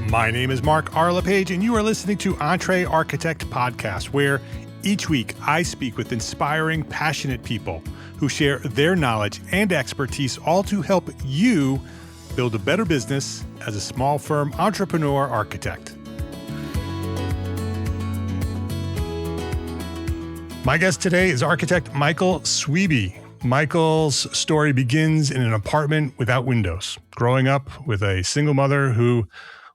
My name is Mark R. LePage, and you are listening to Entre Architect Podcast, where each week I speak with inspiring, passionate people who share their knowledge and expertise, all to help you build a better business as a small firm entrepreneur architect. My guest today is architect Michael Sweebe. Michael's story begins in an apartment without windows, growing up with a single mother who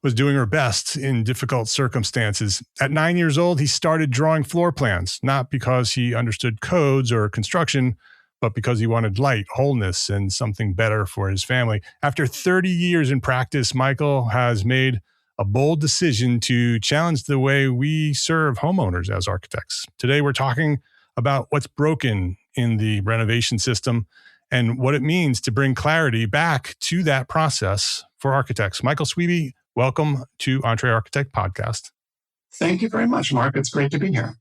was doing her best in difficult circumstances. At 9 years old, he started drawing floor plans, not because he understood codes or construction, but because he wanted light, wholeness, and something better for his family. After 30 years in practice, Michael has made a bold decision to challenge the way we serve homeowners as architects. Today, we're talking about what's broken in the renovation system and what it means to bring clarity back to that process for architects. Michael Sweebe, welcome to Entre Architect Podcast. Thank you very much, Mark. It's great to be here.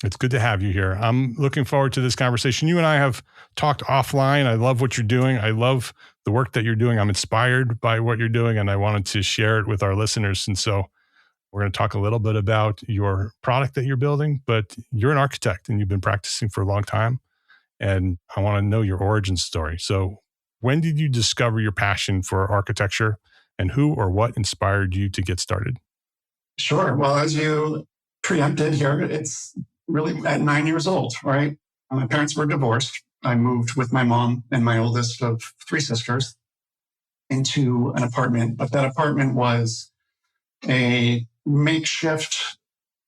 It's good to have you here. I'm looking forward to this conversation. You and I have talked offline. I love what you're doing. I love the work that you're doing. I'm inspired by what you're doing, and I wanted to share it with our listeners. And so we're going to talk a little bit about your product that you're building, but you're an architect and you've been practicing for a long time. And I want to know your origin story. So when did you discover your passion for architecture, and who or what inspired you to get started? Sure. Well, as you preempted here, it's really at 9 years old, right? My parents were divorced. I moved with my mom and my oldest of three sisters into an apartment, but that apartment was a makeshift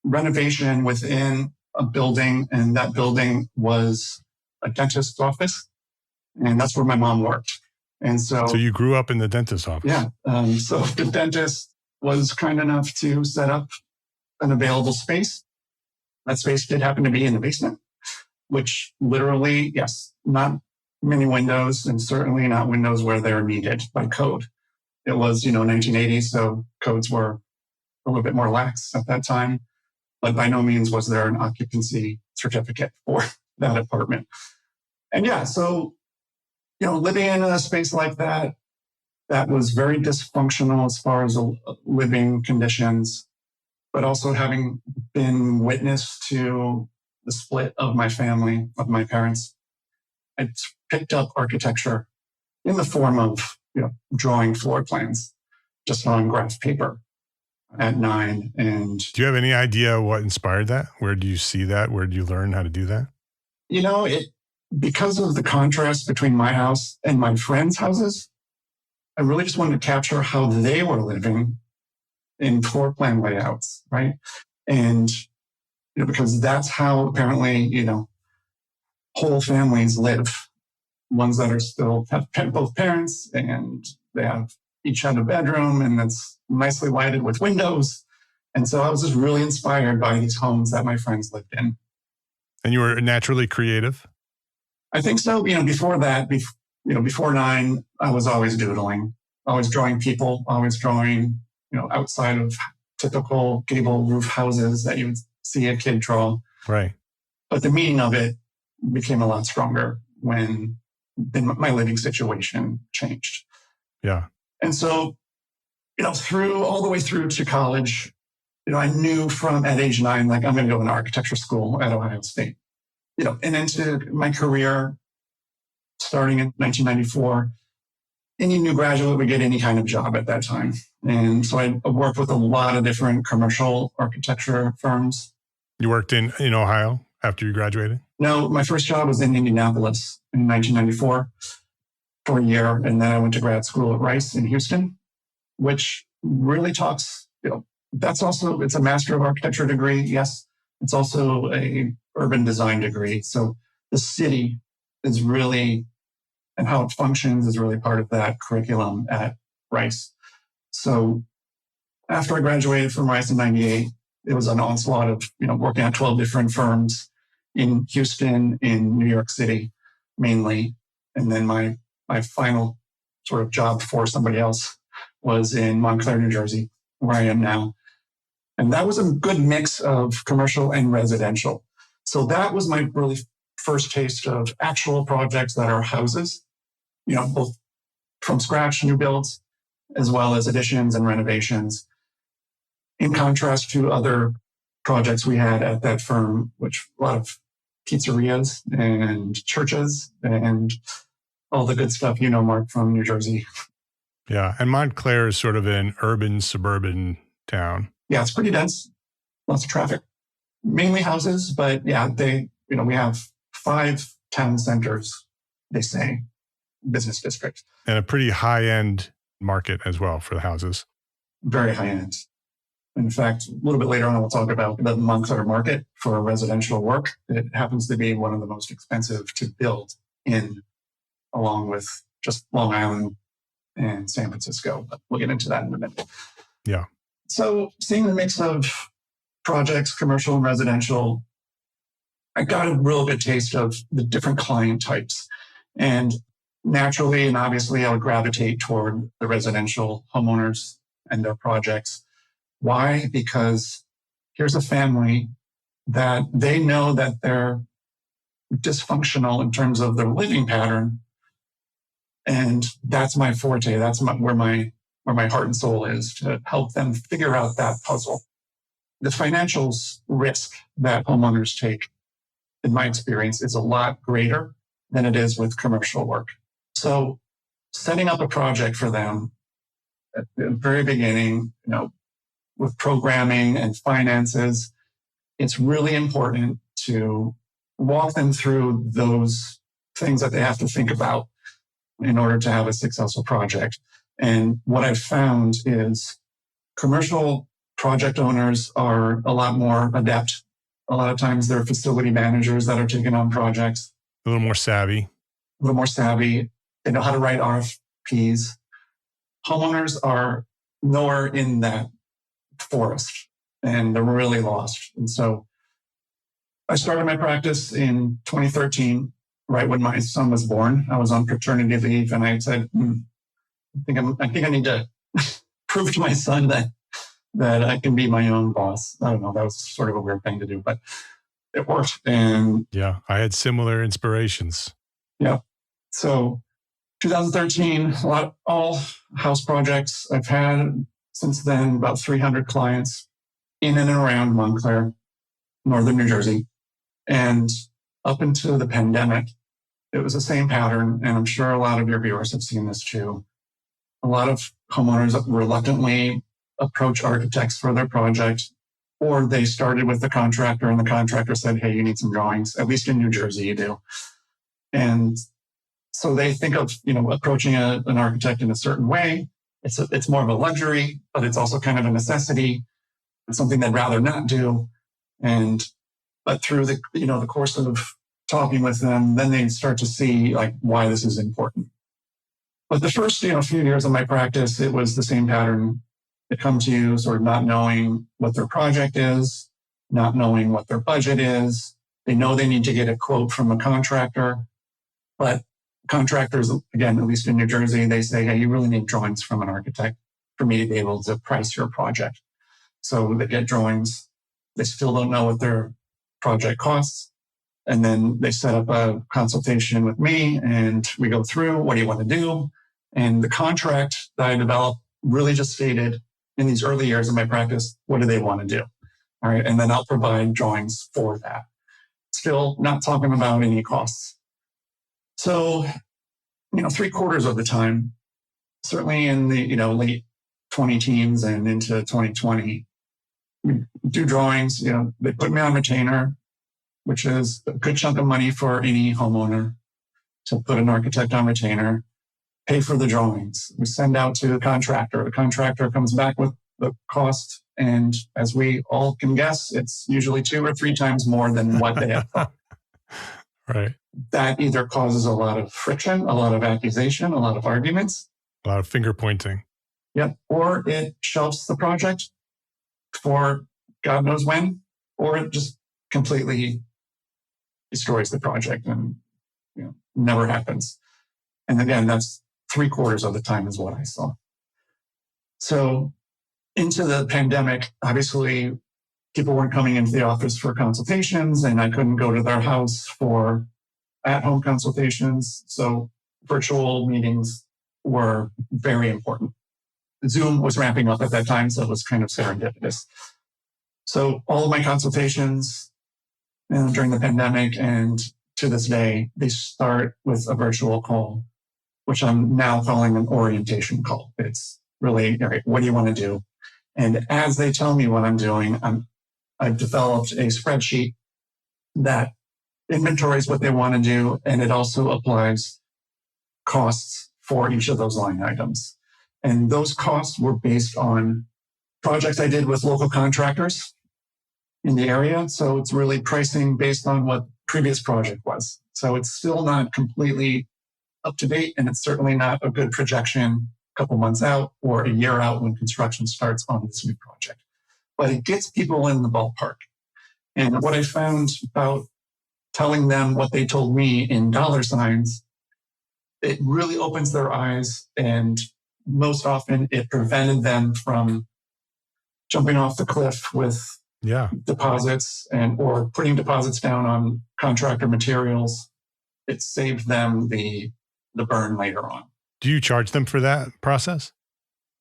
renovation within a building, and that building was a dentist's office, and that's where my mom worked. And so you grew up in the dentist's office? Yeah. So the dentist was kind enough to set up an available space. That space did happen to be in the basement, which literally, yes, not many windows, and certainly not windows where they're needed by code. It was, 1980, so codes were a little bit more lax at that time, but by no means was there an occupancy certificate for that apartment. And yeah, so, living in a space like that was very dysfunctional as far as living conditions, but also having been witness to the split of my family, of my parents, I picked up architecture in the form of, drawing floor plans just on graph paper at 9. And do you have any idea what inspired that? Where do you see that? Where do you learn how to do that? Because of the contrast between my house and my friends' houses, I really just wanted to capture how they were living in floor plan layouts, right? And, because that's how apparently, whole families live. Ones that are still have both parents, and they each have a bedroom, and that's nicely lighted with windows. And so I was just really inspired by these homes that my friends lived in. And you were naturally creative? I think so. Before that, before 9, I was always doodling, always drawing people, always drawing, outside of typical gable roof houses that you would see a kid draw. Right. But the meaning of it became a lot stronger when my living situation changed. Yeah. And so, all the way through to college, I knew at age 9, like, I'm going to go to an architecture school at Ohio State. And into my career, starting in 1994, any new graduate would get any kind of job at that time. And so I worked with a lot of different commercial architecture firms. You worked in Ohio after you graduated? No, my first job was in Indianapolis in 1994 for a year. And then I went to grad school at Rice in Houston, which really talks, it's a Master of Architecture degree. Yes. It's also a urban design degree. So the city is really, and how it functions is really part of that curriculum at Rice. So after I graduated from Rice in 98, it was an onslaught of, working at 12 different firms in Houston, in New York City, mainly. And then my final sort of job for somebody else was in Montclair, New Jersey, where I am now. And that was a good mix of commercial and residential. So that was my really first taste of actual projects that are houses, both from scratch, new builds, as well as additions and renovations. in contrast to other projects we had at that firm, which a lot of pizzerias and churches and all the good stuff, Mark, from New Jersey. Yeah. And Montclair is sort of an urban, suburban town. Yeah, it's pretty dense. Lots of traffic. Mainly houses, but yeah, we have 5 town centers, they say, business districts. And a pretty high-end market as well for the houses. Very high-end. In fact, a little bit later on, we'll talk about the Montclair market for residential work. It happens to be one of the most expensive to build along with just Long Island and San Francisco. But we'll get into that in a minute. Yeah. So seeing the mix of projects, commercial and residential, I got a real good taste of the different client types. And naturally and obviously, I would gravitate toward the residential homeowners and their projects. Why? Because here's a family that they know that they're dysfunctional in terms of their living pattern. And that's my forte. That's where my heart and soul is, to help them figure out that puzzle. The financials risk that homeowners take, in my experience, is a lot greater than it is with commercial work. So setting up a project for them at the very beginning, with programming and finances, it's really important to walk them through those things that they have to think about in order to have a successful project. And what I've found is commercial project owners are a lot more adept. A lot of times they're facility managers that are taking on projects. A little more savvy. They know how to write RFPs. Homeowners are nowhere in that forest, and they're really lost. And so I started my practice in 2013, right when my son was born. I was on paternity leave, and I said, I think I need to prove to my son that I can be my own boss. I don't know. That was sort of a weird thing to do, but it worked. And yeah, I had similar inspirations. Yeah. So 2013, all house projects I've had since then, about 300 clients in and around Montclair, northern New Jersey. And up until the pandemic, it was the same pattern. And I'm sure a lot of your viewers have seen this too. A lot of homeowners reluctantly approach architects for their project, or they started with the contractor and the contractor said, hey, you need some drawings. At least in New Jersey, you do. And so they think of, approaching an architect in a certain way. It's more of a luxury, but it's also kind of a necessity. It's something they'd rather not do. But through the course of talking with them, then they start to see why this is important. But the first, few years of my practice, it was the same pattern. They come to you sort of not knowing what their project is, not knowing what their budget is. They know they need to get a quote from a contractor, but contractors, again, at least in New Jersey, they say, hey, you really need drawings from an architect for me to be able to price your project. So they get drawings. They still don't know what their project costs. And then they set up a consultation with me and we go through, what do you want to do? And the contract that I developed really just stated in these early years of my practice, what do they want to do? All right. And then I'll provide drawings for that. Still not talking about any costs. So, 3/4 of the time, certainly in the, late 20 teens and into 2020, we do drawings, they put me on retainer, which is a good chunk of money for any homeowner to put an architect on retainer, pay for the drawings. We send out to the contractor. The contractor comes back with the cost. And as we all can guess, it's usually 2 or 3 times more than what they have thought. Right. That either causes a lot of friction, a lot of accusation, a lot of arguments. A lot of finger pointing. Yep. Or it shelves the project for God knows when, or it just completely destroys the project and never happens. And again, that's 3/4 of the time is what I saw. So into the pandemic, obviously people weren't coming into the office for consultations and I couldn't go to their house for at-home consultations. So virtual meetings were very important. Zoom was ramping up at that time, so it was kind of serendipitous. So all of my consultations during the pandemic and to this day, they start with a virtual call, which I'm now calling an orientation call. It's really, all right, what do you want to do? And as they tell me what I'm doing, I've developed a spreadsheet that inventories what they want to do, and it also applies costs for each of those line items. And those costs were based on projects I did with local contractors in the area. So it's really pricing based on what previous project was. So it's still not completely up to date, and it's certainly not a good projection a couple months out or a year out when construction starts on this new project. But it gets people in the ballpark. And what I found about telling them what they told me in dollar signs, it really opens their eyes, and most often it prevented them from jumping off the cliff with deposits or putting deposits down on contractor materials. It saved them the burn later on. Do you charge them for that process?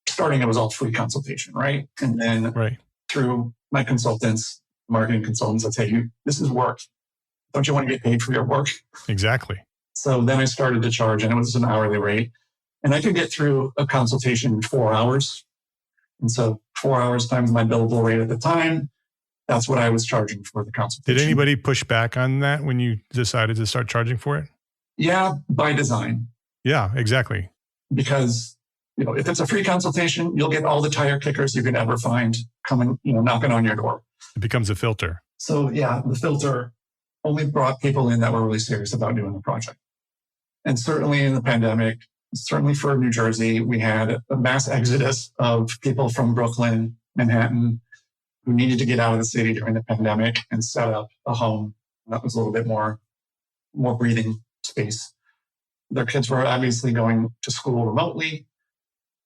Starting, it was all free consultation, right? And then through my consultants, marketing consultants, I'd say, this is work. Don't you want to get paid for your work? Exactly. So then I started to charge, and it was an hourly rate. And I could get through a consultation in 4 hours. And so 4 hours times my billable rate at the time, that's what I was charging for the consultation. Did anybody push back on that when you decided to start charging for it? Yeah, by design. Yeah, exactly. Because, if it's a free consultation, you'll get all the tire kickers you can ever find coming, knocking on your door. It becomes a filter. So yeah, the filter only brought people in that were really serious about doing the project. And certainly in the pandemic, certainly for New Jersey, we had a mass exodus of people from Brooklyn, Manhattan, who needed to get out of the city during the pandemic and set up a home that was a little bit more breathing space. Their kids were obviously going to school remotely.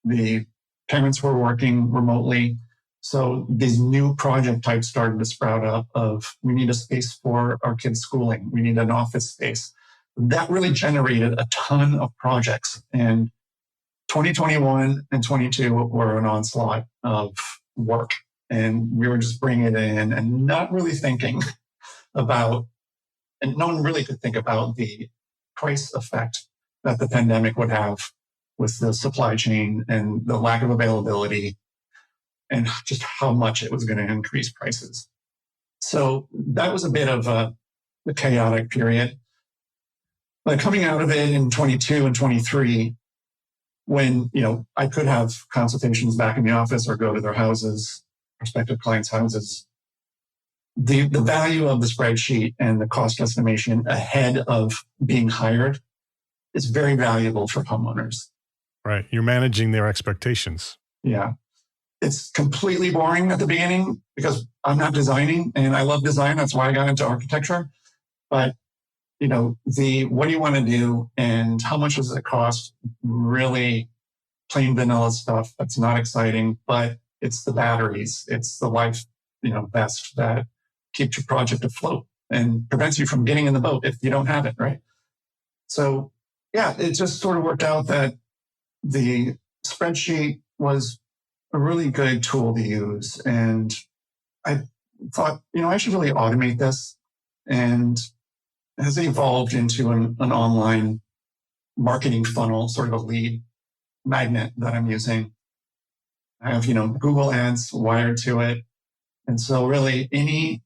The parents were working remotely. So these new project types started to sprout up of, we need a space for our kids' schooling. We need an office space. That really generated a ton of projects. And 2021 and 22 were an onslaught of work. And we were just bringing it in and not really thinking about, and no one really could think about the price effect that the pandemic would have with the supply chain and the lack of availability and just how much it was going to increase prices. So that was a bit of a chaotic period. But coming out of it in 22 and 23, when, I could have consultations back in the office or go to their houses, prospective clients' houses, the value of the spreadsheet and the cost estimation ahead of being hired is very valuable for homeowners. Right. You're managing their expectations. Yeah. It's completely boring at the beginning because I'm not designing, and I love design. That's why I got into architecture. But, what do you want to do and how much does it cost? Really plain vanilla stuff that's not exciting, but it's the batteries. It's the life, vest that keeps your project afloat and prevents you from getting in the boat if you don't have it, right? So, yeah, it just sort of worked out that the spreadsheet was a really good tool to use. And I thought, I should really automate this. And it has evolved into an online marketing funnel, sort of a lead magnet that I'm using. I have, Google Ads wired to it. And so really any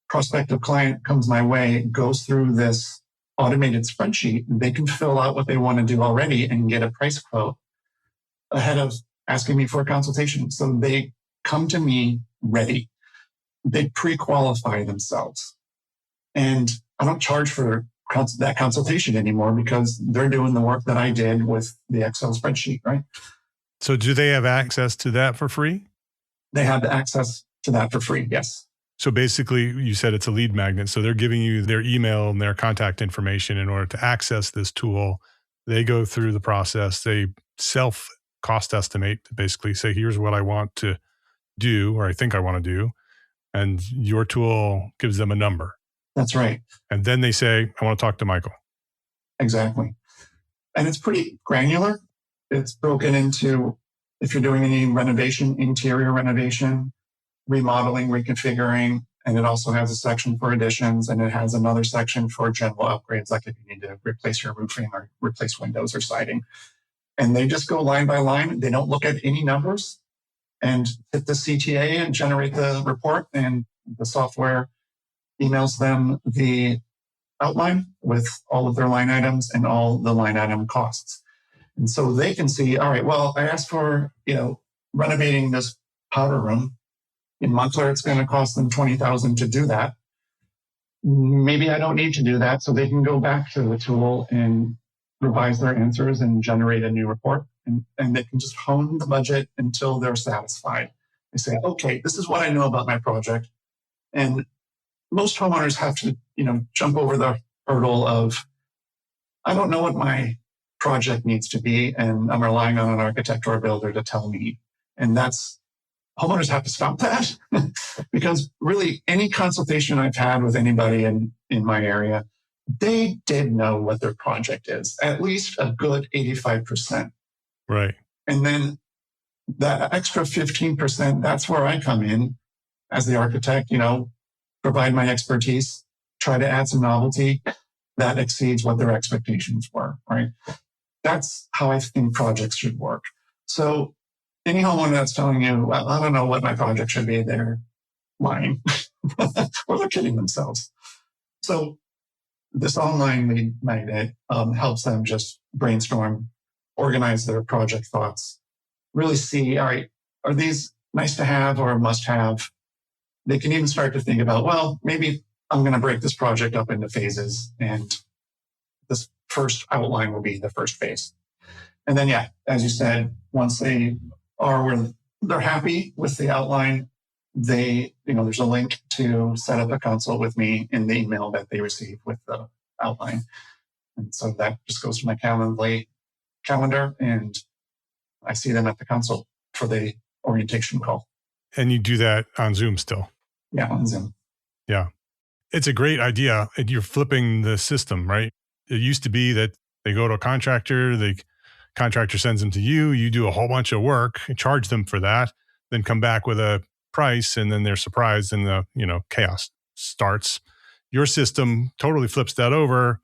prospective client comes my way, goes through this automated spreadsheet, they can fill out what they want to do already and get a price quote ahead of asking me for a consultation. So they come to me ready. They pre-qualify themselves. And I don't charge for that consultation anymore because they're doing the work that I did with the Excel spreadsheet, right? So do they have access to that for free? They have access to that for free, yes. So basically, you said it's a lead magnet. So they're giving you their email and their contact information in order to access this tool. They go through the process. They self-cost estimate to basically say, here's what I want to do, or I think I want to do. And your tool gives them a number. That's right. And then they say, I want to talk to Michael. Exactly. And it's pretty granular. It's broken into if you're doing any renovation, interior renovation, remodeling, reconfiguring, and it also has a section for additions, and it has another section for general upgrades, like if you need to replace your roofing or replace windows or siding. And they just go line by line. They don't look at any numbers and hit the CTA and generate the report, and the software emails them the outline with all of their line items and all the line item costs. And so they can see, all right, well, I asked for, renovating this powder room. In Montclair, it's going to cost them $20,000 to do that. Maybe I don't need to do that. So they can go back to the tool and revise their answers and generate a new report. And they can just hone the budget until they're satisfied. They say, okay, this is what I know about my project. And most homeowners have to, jump over the hurdle of, I don't know what my project needs to be, and I'm relying on an architect or a builder to tell me. And homeowners have to stop that because really any consultation I've had with anybody in my area, they did know what their project is, at least a good 85%. Right. And then that extra 15%, that's where I come in as the architect, provide my expertise, try to add some novelty that exceeds what their expectations were, right? That's how I think projects should work. So any homeowner that's telling you, well, I don't know what my project should be, they're lying or they're kidding themselves. So this online lead magnet helps them just brainstorm, organize their project thoughts, really see, all right, are these nice to have or must have? They can even start to think about, well, maybe I'm going to break this project up into phases, and this first outline will be the first phase. And then, yeah, as you said, once they are where they're happy with the outline, there's a link to set up a consult with me in the email that they receive with the outline. And so that just goes to my calendar, and I see them at the consult for the orientation call. And you do that on Zoom still? Yeah, on Zoom. Yeah. It's a great idea. You're flipping the system, right? It used to be that they go to a contractor, the contractor sends them to you, you do a whole bunch of work, charge them for that, then come back with a price, and then they're surprised and the, chaos starts. Your system totally flips that over.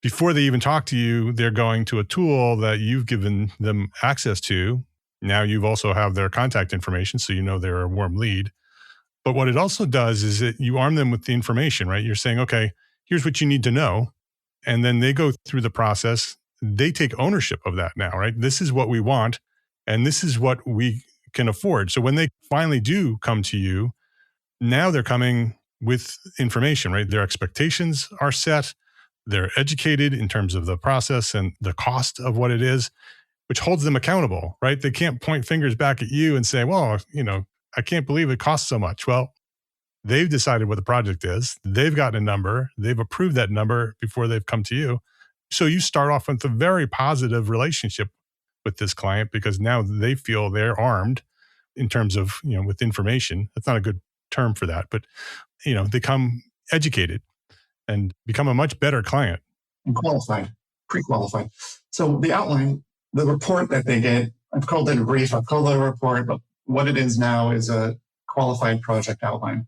Before they even talk to you, they're going to a tool that you've given them access to. Now you've also have their contact information, so they're a warm lead. But what it also does is that you arm them with the information, right? You're saying, okay, here's what you need to know. And then they go through the process. They take ownership of that now, right? This is what we want, and this is what we can afford. So when they finally do come to you, now they're coming with information, right? Their expectations are set. They're educated in terms of the process and the cost of what it is, which holds them accountable, right? They can't point fingers back at you and say, well, I can't believe it costs so much. Well, they've decided what the project is. They've gotten a number. They've approved that number before they've come to you. So you start off with a very positive relationship with this client because now they feel they're armed in terms of, with information. That's not a good term for that, but, they come educated and become a much better client. And qualified, pre-qualified. So the outline, the report that they get, I've called it a brief, I've called it a report, but what it is now is a qualified project outline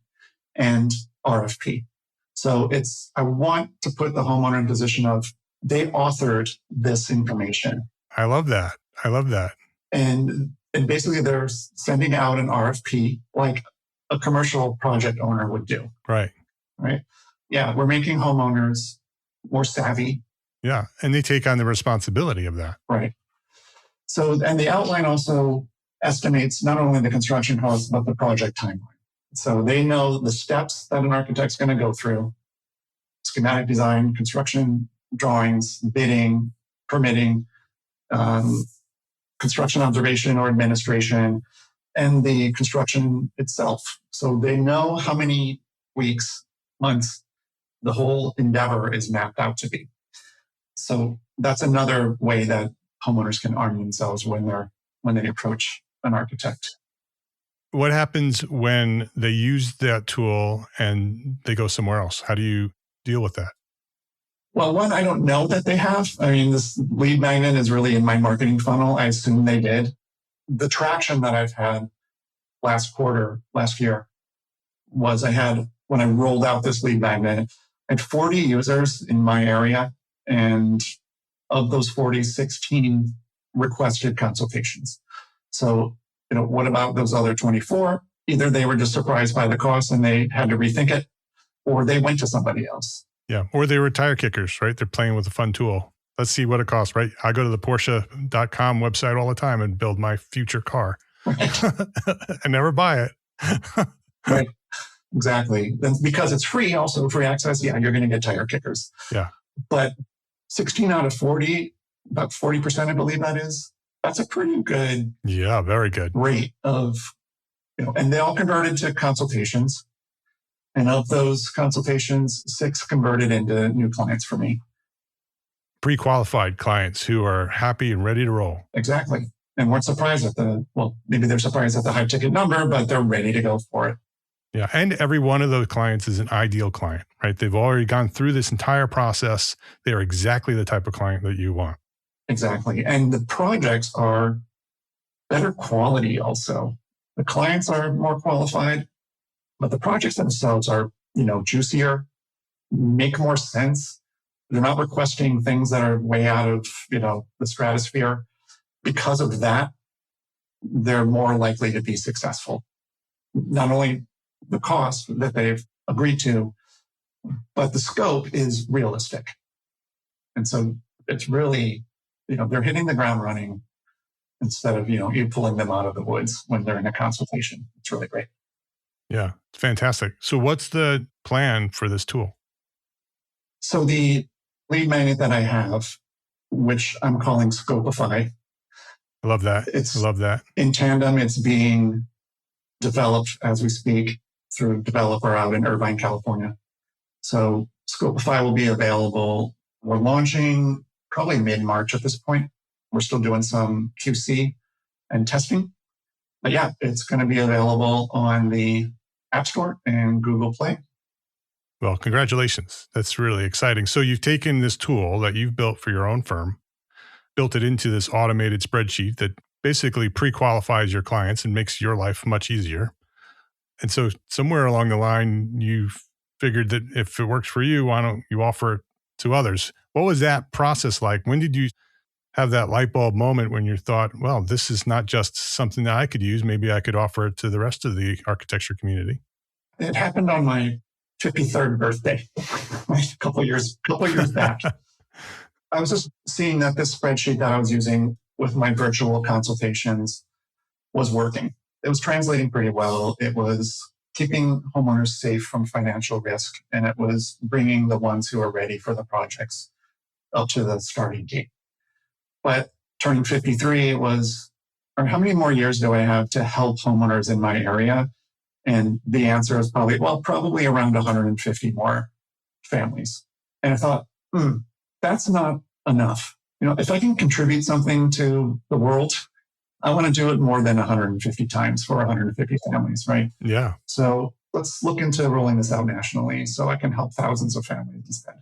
and RFP. So I want to put the homeowner in position of they authored this information. I love that. And basically they're sending out an RFP like a commercial project owner would do. Right. Yeah, we're making homeowners more savvy. Yeah, and they take on the responsibility of that. Right. So, and the outline also estimates not only the construction costs, but the project timeline. So they know the steps that an architect's going to go through: schematic design, construction drawings, bidding, permitting, construction observation or administration, and the construction itself. So they know how many weeks, months, the whole endeavor is mapped out to be. So that's another way that homeowners can arm themselves when they approach an architect. What happens when they use that tool and they go somewhere else? How do you deal with that? Well, one, I don't know that they have. I mean, this lead magnet is really in my marketing funnel. I assume they did. the traction that I've had last year, was when I rolled out this lead magnet, I had 40 users in my area. And of those 40, 16 requested consultations. So, what about those other 24? Either they were just surprised by the cost and they had to rethink it, or they went to somebody else. Yeah. Or they were tire kickers, right? They're playing with a fun tool. Let's see what it costs, right? I go to the Porsche.com website all the time and build my future car. Right. I never buy it. Right. Exactly. And because it's free, also free access, yeah, you're going to get tire kickers. Yeah. But 16 out of 40, about 40%, I believe that's a pretty good. Yeah, very good rate of, and they all converted to consultations. And of those consultations, 6 converted into new clients for me. Pre-qualified clients who are happy and ready to roll. Exactly. And weren't surprised maybe they're surprised at the high ticket number, but they're ready to go for it. Yeah. And every one of those clients is an ideal client, right? They've already gone through this entire process. They are exactly the type of client that you want. Exactly. And the projects are better quality also. The clients are more qualified, but the projects themselves are, juicier, make more sense. They're not requesting things that are way out of, the stratosphere. Because of that, they're more likely to be successful. Not only the cost that they've agreed to, but the scope is realistic. And so it's really, they're hitting the ground running instead of, you pulling them out of the woods when they're in a consultation. It's really great. Yeah, it's fantastic. So what's the plan for this tool? So the lead magnet that I have, which I'm calling Scopify. I love that. In tandem, it's being developed as we speak through a developer out in Irvine, California. So Scopify will be available. We're launching probably mid-March at this point. We're still doing some QC and testing. But yeah, it's going to be available on the App Store and Google Play. Well, congratulations. That's really exciting. So you've taken this tool that you've built for your own firm, built it into this automated spreadsheet that basically pre-qualifies your clients and makes your life much easier. And so somewhere along the line, you figured that if it works for you, why don't you offer it to others? What was that process like? When did you have that light bulb moment when you thought, well, this is not just something that I could use. Maybe I could offer it to the rest of the architecture community? It happened on my 53rd birthday, a couple of years back. I was just seeing that this spreadsheet that I was using with my virtual consultations was working. It was translating pretty well. It was keeping homeowners safe from financial risk, and it was bringing the ones who are ready for the projects up to the starting gate. But turning 53 was, or how many more years do I have to help homeowners in my area? And the answer is probably around 150 more families. And I thought, that's not enough. If I can contribute something to the world, I want to do it more than 150 times for 150 families, right? Yeah. So let's look into rolling this out nationally so I can help thousands of families instead.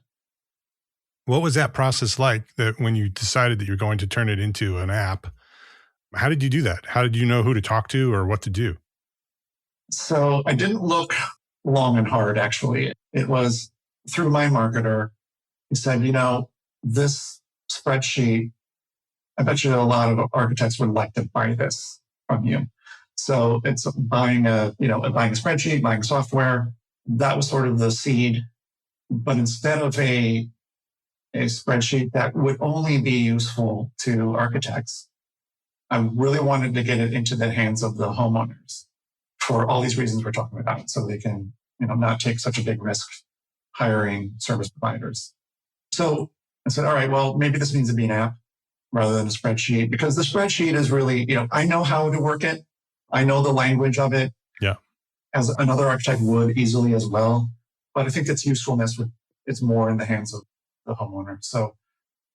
What was that process like that when you decided that you're going to turn it into an app? How did you do that? How did you know who to talk to or what to do? So I didn't look long and hard, actually. It was through my marketer. He said, this spreadsheet, I bet you a lot of architects would like to buy this from you. So it's buying a spreadsheet, buying software. That was sort of the seed. But instead of a spreadsheet that would only be useful to architects, I really wanted to get it into the hands of the homeowners for all these reasons we're talking about, so they can, not take such a big risk hiring service providers. So I said, all right, well, maybe this needs to be an app rather than a spreadsheet, because the spreadsheet is really, I know how to work it. I know the language of it. Yeah. As another architect would easily as well. But I think its usefulness is more in the hands of the homeowner. So,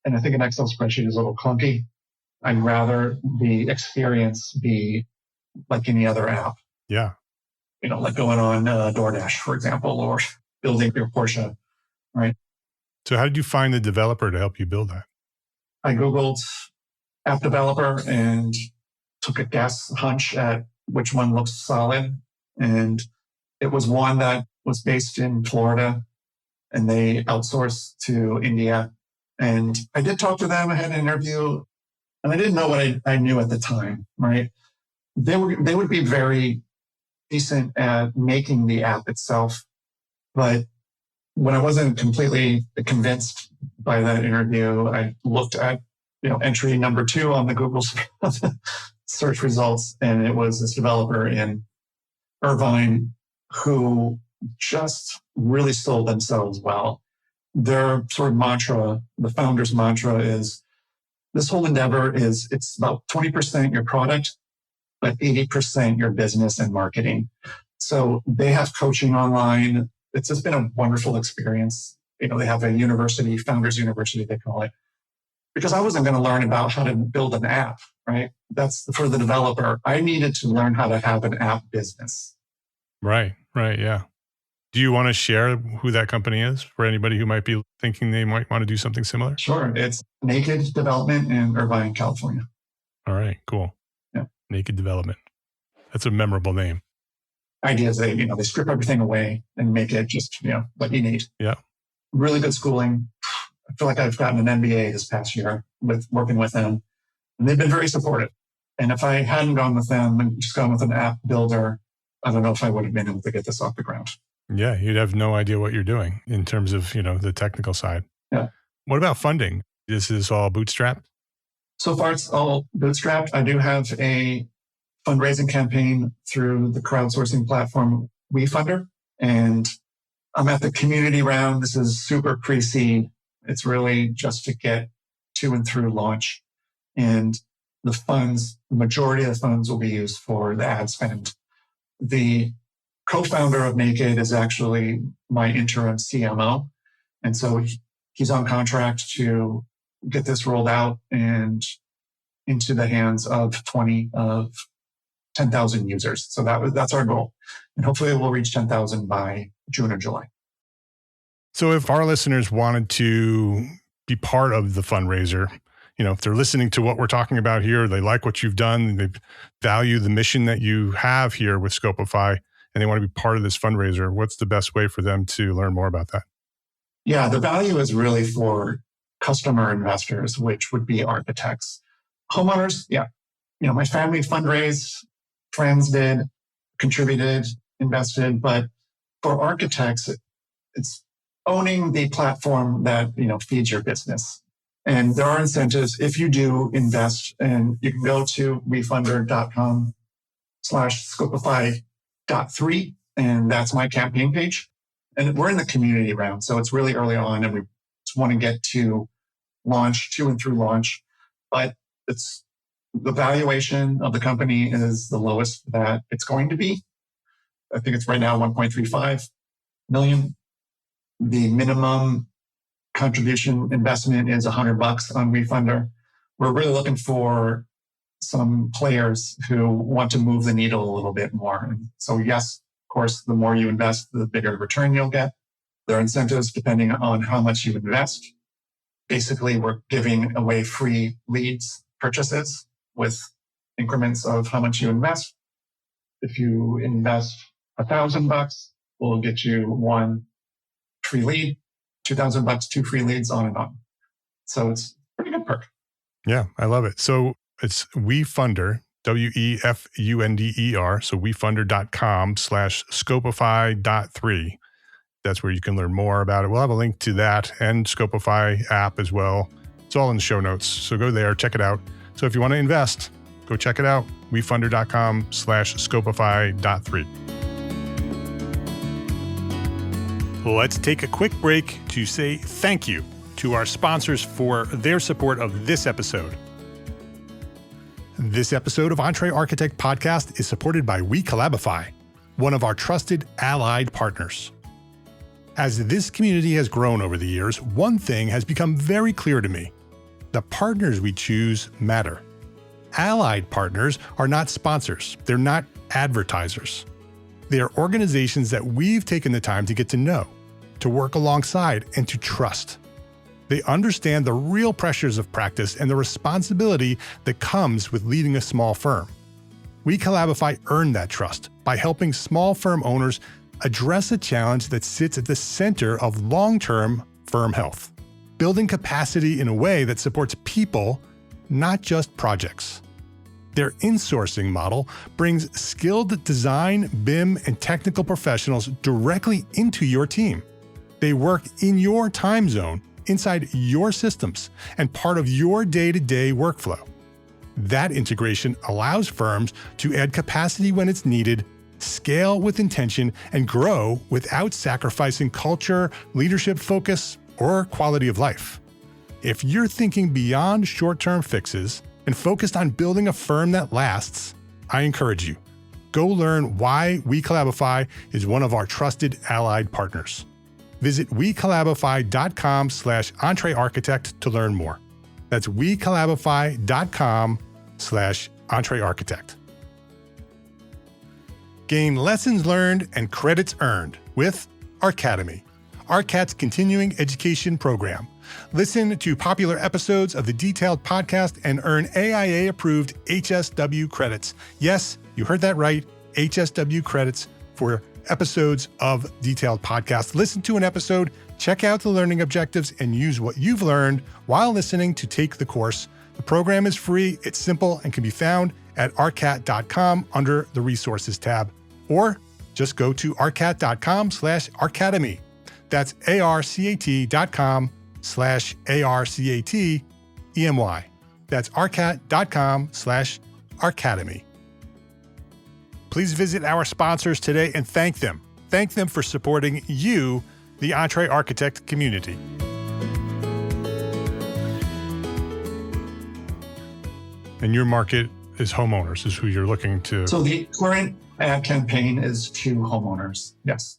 and I think an Excel spreadsheet is a little clunky. I'd rather the experience be like any other app. Yeah. Like going on DoorDash, for example, or building your Porsche, right? So how did you find the developer to help you build that? I Googled app developer and took a guess hunch at which one looks solid. And it was one that was based in Florida and they outsourced to India. And I did talk to them. I had an interview and I didn't know what I knew at the time, right? They would be very decent at making the app itself. But when I wasn't completely convinced by that interview, I looked at, entry number 2 on the Google search results. And it was this developer in Irvine who just really sold themselves well. Their sort of mantra, the founder's mantra is, this whole endeavor it's about 20% your product, but 80% your business and marketing. So they have coaching online. It's just been a wonderful experience. They have a university, Founders University, they call it, because I wasn't going to learn about how to build an app, right? That's for the developer. I needed to learn how to have an app business. Right, yeah. Do you want to share who that company is for anybody who might be thinking they might want to do something similar? Sure. It's Naked Development in Irvine, California. All right, cool. Yeah. Naked Development. That's a memorable name. Idea is they strip everything away and make it just, what you need. Yeah. Really good schooling. I feel like I've gotten an MBA this past year with working with them. And they've been very supportive. And if I hadn't gone with them and just gone with an app builder, I don't know if I would have been able to get this off the ground. Yeah, you'd have no idea what you're doing in terms of, the technical side. Yeah. What about funding? Is this all bootstrapped? So far, it's all bootstrapped. I do have a fundraising campaign through the crowdsourcing platform WeFunder, and I'm at the community round. This is super pre-seed. It's really just to get to and through launch. And the majority of the funds will be used for the ad spend. The co-founder of Naked is actually my interim CMO. And so he's on contract to get this rolled out and into the hands of 10,000 users. So that's our goal. And hopefully we'll reach 10,000 by June or July. So if our listeners wanted to be part of the fundraiser, if they're listening to what we're talking about here, they like what you've done, they value the mission that you have here with Scopify, and they want to be part of this fundraiser, what's the best way for them to learn more about that? Yeah, the value is really for customer investors, which would be architects. Homeowners, yeah. My family fundraised, friends did, contributed, invested, but for architects, it's owning the platform that, feeds your business. And there are incentives if you do invest, and you can go to refunder.com/Scopify.3, and that's my campaign page. And we're in the community round, so it's really early on, and we just want to get to launch, to and through launch. But it's the valuation of the company is the lowest that it's going to be. I think it's right now 1.35 million. The minimum contribution investment is $100 on WeFunder. We're really looking for some players who want to move the needle a little bit more. And so yes, of course, the more you invest, the bigger return you'll get. There are incentives depending on how much you invest. Basically, we're giving away free leads purchases with increments of how much you invest. If you invest $1,000, we'll get you 1 free lead, $2,000, 2 free leads, on and on. So it's pretty good perk. Yeah, I love it. So it's WeFunder, WeFunder. So wefunder.com/Scopify.3. That's where you can learn more about it. We'll have a link to that and Scopify app as well. It's all in the show notes. So go there, check it out. So if you want to invest, go check it out. wefunder.com/Scopify.3. Let's take a quick break to say thank you to our sponsors for their support of this episode. This episode of Entree Architect Podcast is supported by WeCollabify, one of our trusted allied partners. As this community has grown over the years, one thing has become very clear to me. The partners we choose matter. Allied partners are not sponsors. They're not advertisers. They are organizations that we've taken the time to get to know, to work alongside, and to trust. They understand the real pressures of practice and the responsibility that comes with leading a small firm. WeCollabify earned that trust by helping small firm owners address a challenge that sits at the center of long-term firm health, building capacity in a way that supports people, not just projects. Their insourcing model brings skilled design, BIM, and technical professionals directly into your team. They work in your time zone, inside your systems, and part of your day-to-day workflow. That integration allows firms to add capacity when it's needed, scale with intention, and grow without sacrificing culture, leadership focus, or quality of life. If you're thinking beyond short-term fixes and focused on building a firm that lasts, I encourage you, go learn why WeCollabify is one of our trusted allied partners. Visit WeCollabify.com/EntreArchitect to learn more. That's WeCollabify.com/EntreArchitect. Gain lessons learned and credits earned with Arcademy, ARCAT's continuing education program. Listen to popular episodes of the Detailed podcast and earn AIA-approved HSW credits. Yes, you heard that right, HSW credits for episodes of Detailed podcast. Listen to an episode, check out the learning objectives, and use what you've learned while listening to take the course. The program is free, it's simple, and can be found at arcat.com under the Resources tab. Or just go to arcat.com/Arcademy. That's arcat.com/ARCATEMY. That's arcat.com/Arcademy. Please visit our sponsors today and thank them. Thank them for supporting you, the EntreArchitect community. And your market is homeowners, is who you're looking to. So the current ad campaign is to homeowners. Yes.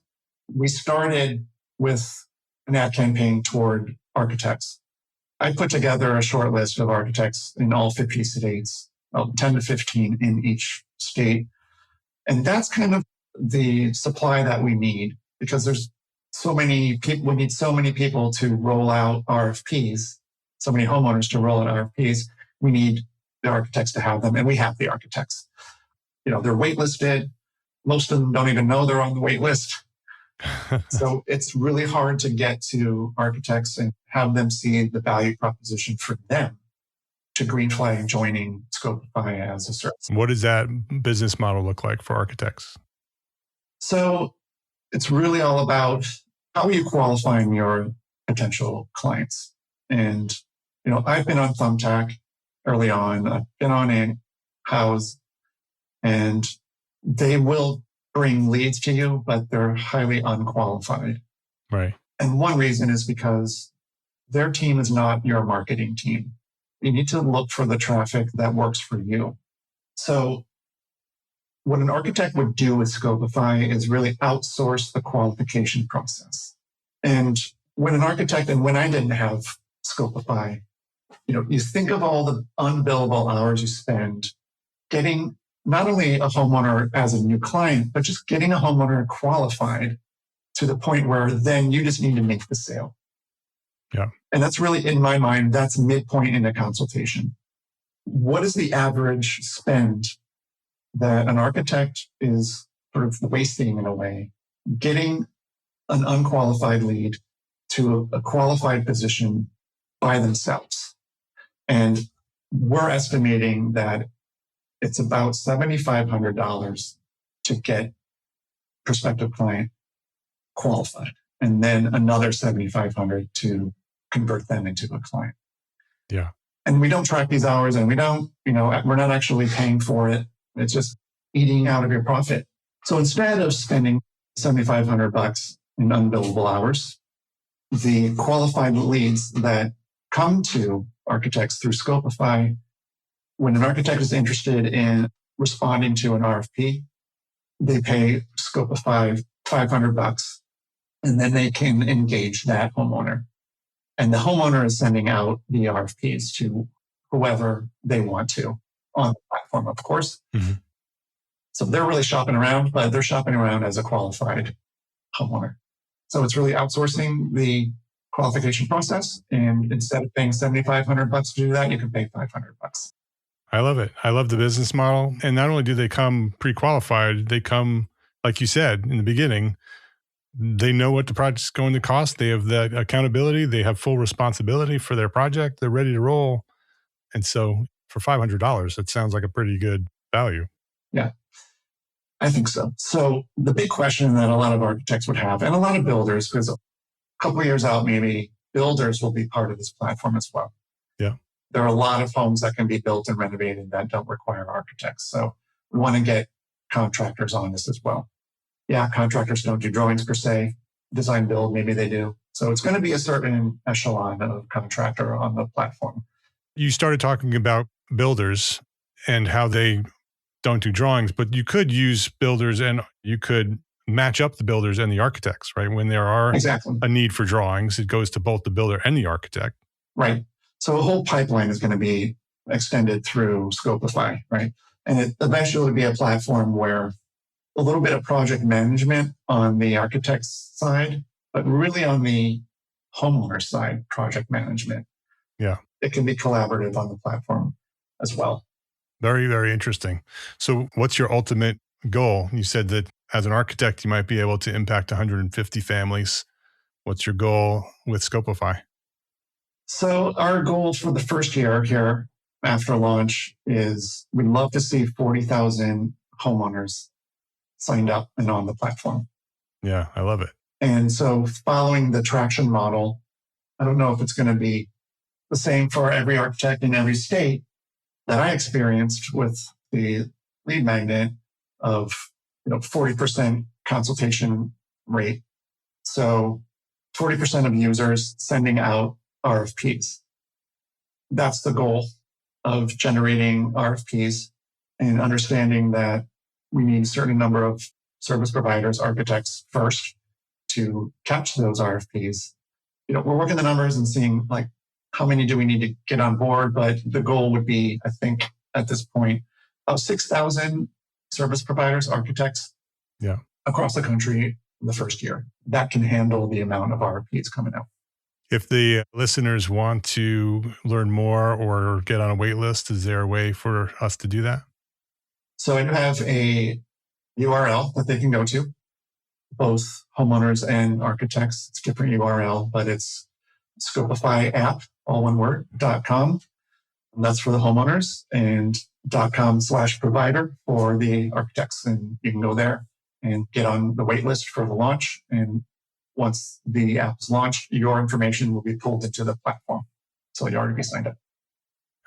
We started with an ad campaign toward architects. I put together a short list of architects in all 50 states, 10 to 15 in each state. And that's kind of the supply that we need, because there's so many people, we need so many people to roll out RFPs, so many homeowners to roll out RFPs. We need the architects to have them, and we have the architects. You know, they're waitlisted. Most of them don't even know they're on the wait list. So it's really hard to get to architects and have them see the value proposition for them to green flag joining Scopify as a service. What does that business model look like for architects? So it's really all about how are you qualifying your potential clients? And, you know, I've been on Thumbtack early on. I've been on House, and they will bring leads to you, but they're highly unqualified. Right. And one reason is because their team is not your marketing team. You need to look for the traffic that works for you. So what an architect would do with Scopify is really outsource the qualification process. And when an architect, and when I didn't have Scopify, you know, you think of all the unbillable hours you spend getting not only a homeowner as a new client, but just getting a homeowner qualified to the point where then you just need to make the sale. Yeah. And that's really, in my mind, that's midpoint in a consultation. What is the average spend that an architect is sort of wasting in a way, getting an unqualified lead to a qualified position by themselves? And we're estimating that it's about $7,500 to get prospective client qualified, and then another $7,500 to convert them into a client. Yeah. And we don't track these hours, and we don't, you know, we're not actually paying for it. It's just eating out of your profit. So instead of spending $7,500 in unbillable hours, the qualified leads that come to architects through Scopify, when an architect is interested in responding to an RFP, they pay Scopify $500, and then they can engage that homeowner. And the homeowner is sending out the RFPs to whoever they want to on the platform, of course. Mm-hmm. So they're really shopping around, but they're shopping around as a qualified homeowner. So it's really outsourcing the qualification process. And instead of paying $7,500 to do that, you can pay $500. I love it. I love the business model. And not only do they come pre-qualified, they come, like you said in the beginning, they know what the project's going to cost. They have that accountability. They have full responsibility for their project. They're ready to roll. And so for $500, it sounds like a pretty good value. Yeah, I think so. So the big question that a lot of architects would have, and a lot of builders, because a couple of years out, maybe builders will be part of this platform as well. Yeah. There are a lot of homes that can be built and renovated that don't require architects. So we want to get contractors on this as well. Yeah, contractors don't do drawings per se. Design build, maybe they do. So it's going to be a certain echelon of contractor on the platform. You started talking about builders and how they don't do drawings, but you could use builders and you could match up the builders and the architects, right? When there are a need for drawings, it goes to both the builder and the architect. Right. So a whole pipeline is going to be extended through Scopify, right? And it eventually will be a platform where a little bit of project management on the architect's side, but really on the homeowner side, project management. Yeah. It can be collaborative on the platform as well. Very, very interesting. So what's your ultimate goal? You said that as an architect, you might be able to impact 150 families. What's your goal with Scopify? So our goal for the first year here after launch is we'd love to see 40,000 homeowners signed up and on the platform. Yeah, I love it. And so following the traction model, I don't know if it's going to be the same for every architect in every state that I experienced with the lead magnet of 40% consultation rate. So 40% of users sending out RFPs. That's the goal of generating RFPs and understanding that we need a certain number of service providers, architects first to catch those RFPs. We're working the numbers and seeing like how many do we need to get on board, but the goal would be, I think at this point, about 6,000 service providers, architects across the country in the first year that can handle the amount of RFPs coming out. If the listeners want to learn more or get on a wait list, is there a way for us to do that? So I do have a URL that they can go to, both homeowners and architects. It's a different URL, but it's Scopify app, all one word, .com. And that's for the homeowners, and .com/provider for the architects. And you can go there and get on the wait list for the launch. And once the app is launched, your information will be pulled into the platform. So you already be signed up.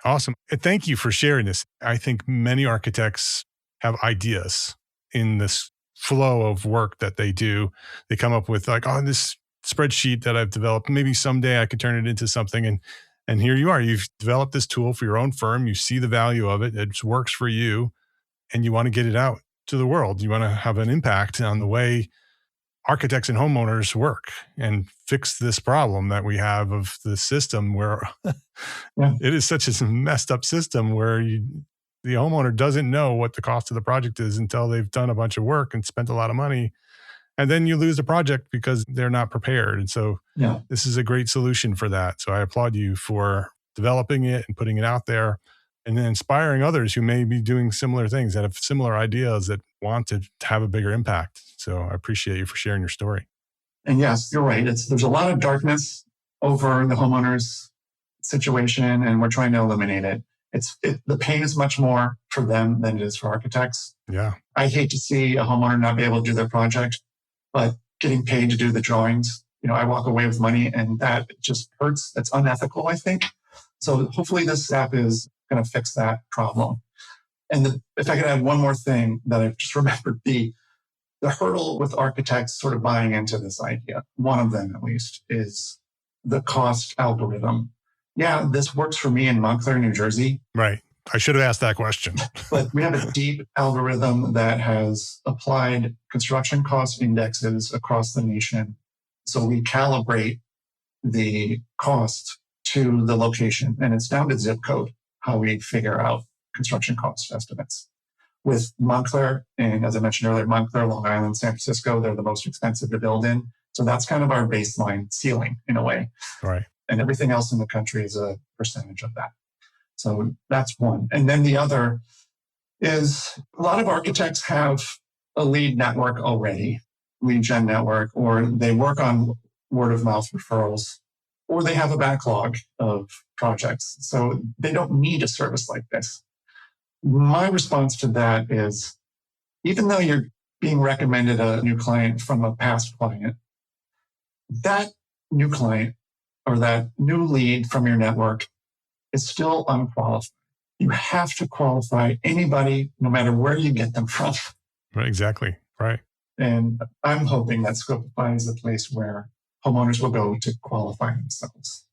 Awesome. And thank you for sharing this. I think many architects have ideas in this flow of work that they do. They come up with like, oh, this spreadsheet that I've developed, maybe someday I could turn it into something. And here you are, you've developed this tool for your own firm. You see the value of it. It works for you and you want to get it out to the world. You want to have an impact on the way architects and homeowners work and fix this problem that we have of the system where it is such a messed up system where the homeowner doesn't know what the cost of the project is until they've done a bunch of work and spent a lot of money. And then you lose the project because they're not prepared. And so this is a great solution for that. So I applaud you for developing it and putting it out there and then inspiring others who may be doing similar things that have similar ideas that want to have a bigger impact. So I appreciate you for sharing your story. And yes, you're right. There's a lot of darkness over the homeowners situation, and we're trying to eliminate it. The pain is much more for them than it is for architects. Yeah. I hate to see a homeowner not be able to do their project, but getting paid to do the drawings, I walk away with money and that just hurts. That's unethical, I think. So hopefully this app is going to fix that problem. And if I could add one more thing that I've just remembered, the hurdle with architects sort of buying into this idea, one of them at least, is the cost algorithm. Yeah, this works for me in Montclair, New Jersey. Right. I should have asked that question. But we have a deep algorithm that has applied construction cost indexes across the nation. So we calibrate the cost to the location, and it's down to zip code, how we figure out construction cost estimates. With Montclair, and as I mentioned earlier, Montclair, Long Island, San Francisco, they're the most expensive to build in. So that's kind of our baseline ceiling in a way. Right. And everything else in the country is a percentage of that. So that's one. And then the other is a lot of architects have a lead network already, lead gen network, or they work on word of mouth referrals, or they have a backlog of projects. So they don't need a service like this. My response to that is, even though you're being recommended a new client from a past client, that new client or that new lead from your network is still unqualified. You have to qualify anybody, no matter where you get them from. Right, exactly. Right. And I'm hoping that Scopify is the place where homeowners will go to qualify themselves.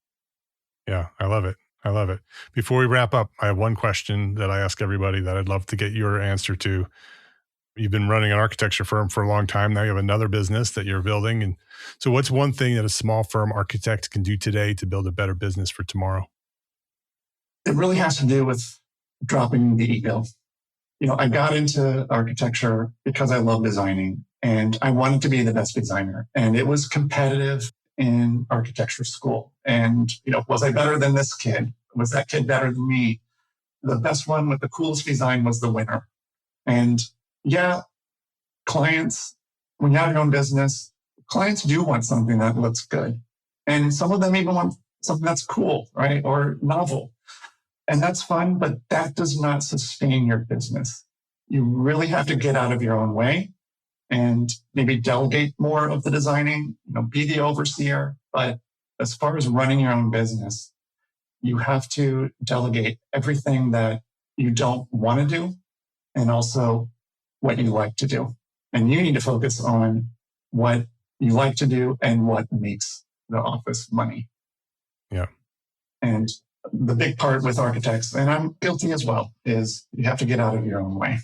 Yeah, I love it. I love it. Before we wrap up, I have one question that I ask everybody that I'd love to get your answer to. You've been running an architecture firm for a long time. Now you have another business that you're building. And so what's one thing that a small firm architect can do today to build a better business for tomorrow? It really has to do with dropping the ego. I got into architecture because I love designing and I wanted to be the best designer. And it was competitive in architecture school. And, was I better than this kid? Was that kid better than me? The best one with the coolest design was the winner. And yeah, clients, when you have your own business, clients do want something that looks good. And some of them even want something that's cool, right? Or novel. And that's fun, but that does not sustain your business. You really have to get out of your own way and maybe delegate more of the designing, be the overseer. But as far as running your own business, you have to delegate everything that you don't want to do and also what you like to do. And you need to focus on what you like to do and what makes the office money. Yeah. And the big part with architects, and I'm guilty as well, is you have to get out of your own way.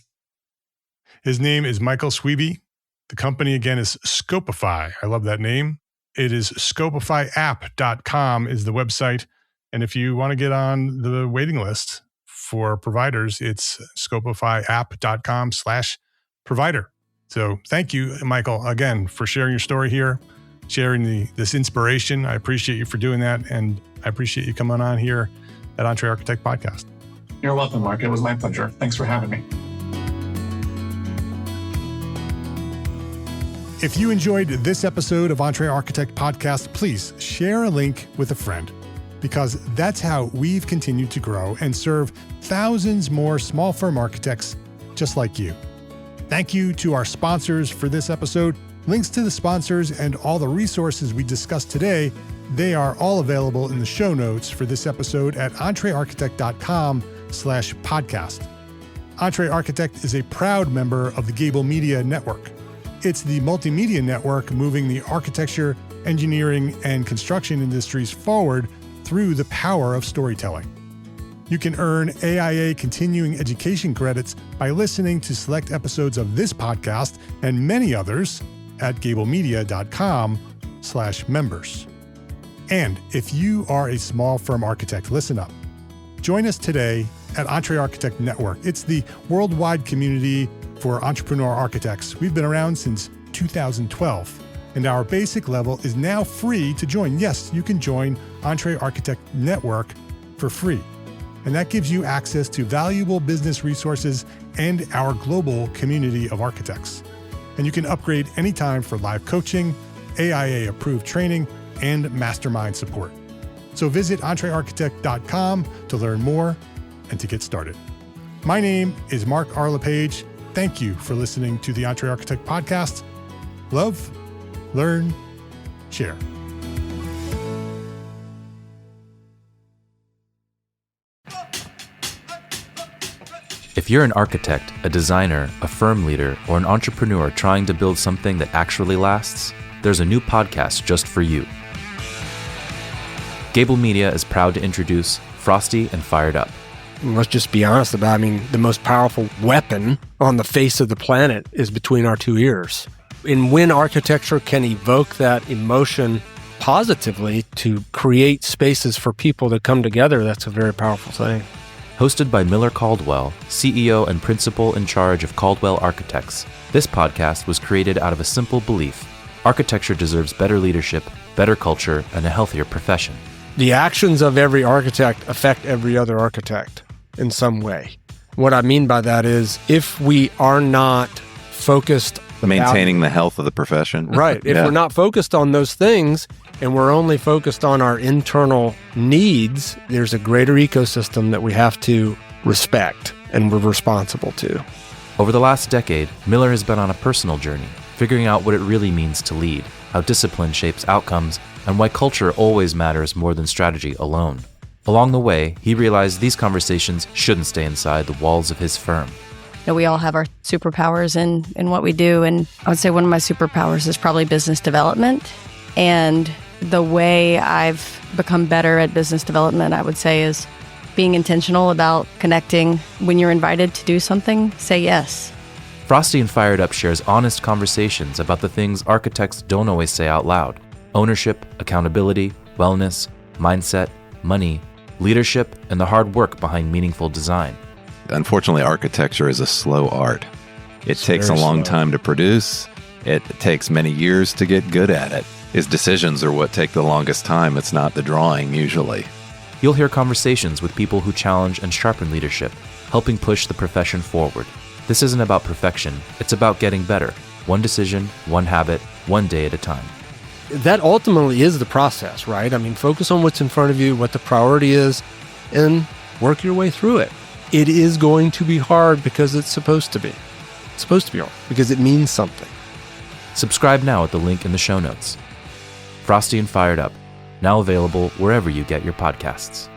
His name is Michael Sweebe. The company, again, is Scopify. I love that name. It is scopifyapp.com is the website. And if you want to get on the waiting list for providers, it's scopifyapp.com/provider. So thank you, Michael, again, for sharing your story here, sharing this inspiration. I appreciate you for doing that. And I appreciate you coming on here at Entre Architect Podcast. You're welcome, Mark. It was my pleasure. Thanks for having me. If you enjoyed this episode of Entre Architect Podcast, please share a link with a friend, because that's how we've continued to grow and serve thousands more small firm architects just like you. Thank you to our sponsors for this episode. Links to the sponsors and all the resources we discussed today, they are all available in the show notes for this episode at entrearchitect.com/podcast. Entre Architect is a proud member of the Gable Media Network. It's the multimedia network moving the architecture, engineering, and construction industries forward through the power of storytelling. You can earn AIA continuing education credits by listening to select episodes of this podcast and many others at gablemedia.com/members. And if you are a small firm architect, listen up. Join us today at Entre Architect Network. It's the worldwide community for entrepreneur architects. We've been around since 2012, and our basic level is now free to join. Yes, you can join Entre Architect Network for free. And that gives you access to valuable business resources and our global community of architects. And you can upgrade anytime for live coaching, AIA-approved training, and mastermind support. So visit entrearchitect.com to learn more and to get started. My name is Mark R. LePage. Thank you for listening to the Entre Architect Podcast. Love, learn, share. If you're an architect, a designer, a firm leader, or an entrepreneur trying to build something that actually lasts, there's a new podcast just for you. Gable Media is proud to introduce Frosty and Fired Up. Let's just be honest about it. The most powerful weapon on the face of the planet is between our two ears. And when architecture can evoke that emotion positively to create spaces for people to come together, that's a very powerful thing. Hosted by Miller Caldwell, CEO and principal in charge of Caldwell Architects, this podcast was created out of a simple belief: Architecture deserves better leadership, better culture, and a healthier profession. The actions of every architect affect every other architect in some way. What I mean by that is if we are not focused maintaining the health of the profession. Right. If we're not focused on those things and we're only focused on our internal needs, there's a greater ecosystem that we have to respect and we're responsible to. Over the last decade, Miller has been on a personal journey, figuring out what it really means to lead, how discipline shapes outcomes, and why culture always matters more than strategy alone. Along the way, he realized these conversations shouldn't stay inside the walls of his firm. We all have our superpowers in what we do, and I would say one of my superpowers is probably business development. And the way I've become better at business development, I would say, is being intentional about connecting. When you're invited to do something, say yes. Frosty and Fired Up shares honest conversations about the things architects don't always say out loud: ownership, accountability, wellness, mindset, money, leadership, and the hard work behind meaningful design. Unfortunately, architecture is a slow art. It takes a long time to produce. It takes many years to get good at it. His decisions are what take the longest time. It's not the drawing, usually. You'll hear conversations with people who challenge and sharpen leadership, helping push the profession forward. This isn't about perfection. It's about getting better. One decision, one habit, one day at a time. That ultimately is the process, right? I mean, focus on what's in front of you, what the priority is, and work your way through it. It is going to be hard because it's supposed to be. It's supposed to be hard because it means something. Subscribe now at the link in the show notes. Frosty and Fired Up, now available wherever you get your podcasts.